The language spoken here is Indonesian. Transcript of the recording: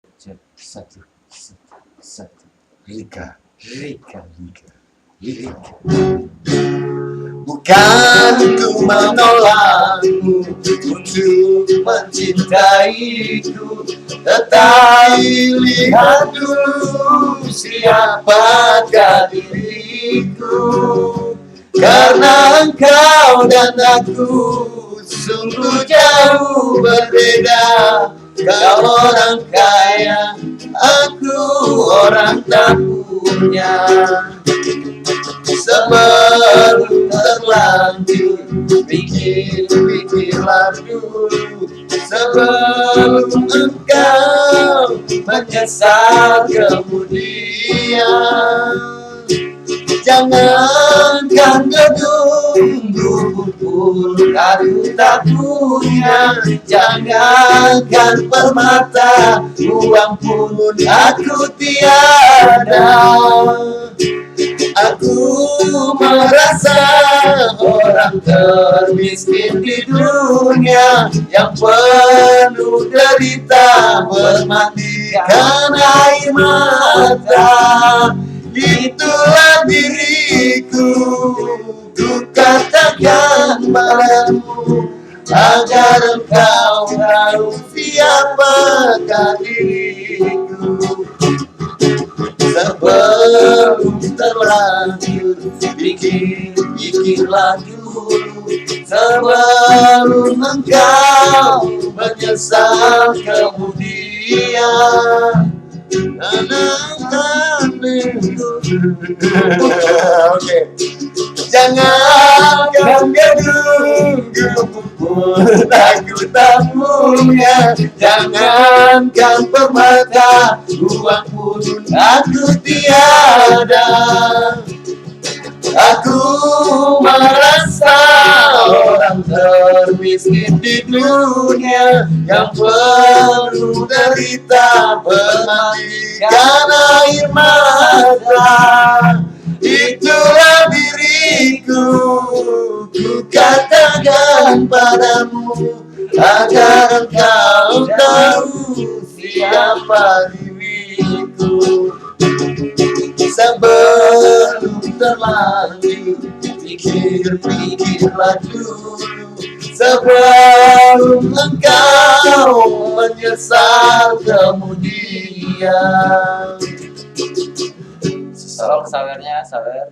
Satu, satu. Rika. Bukan ku menolakmu untuk mencintaiku, tetapi lihat dulu siapakah diriku. Karena engkau dan aku sungguh jauh berbeda. Kau orang kaya, aku orang tak punya. Sebelum terlanjur pikirlah dulu, sebelum engkau menyesal kemudian. Jangankan gedung pun aku tak punya, jangankan permata, uang pun aku tiada. Aku merasa orang termiskin di dunia, yang penuh derita bermatikan air mata. Itulah diriku, ku katakan padamu, agar engkau tahu siapakah diriku. Sebelum terlanjur pikirlah dulu, sebelum engkau menyesal kemudian. Oke. Jangankan gedung pun aku tak punya, jangankan permata, uang pun aku tiada. Aku merasa orang termiskin di dunia, yang penuh derita bermatikan air mata. Itulah diriku, ku katakan padamu, agar engkau tahu siapa diriku. Sebelum terlanjur pikirlah dulu, sebelum engkau menyesal kemudian. Tolong sawernya, sawer.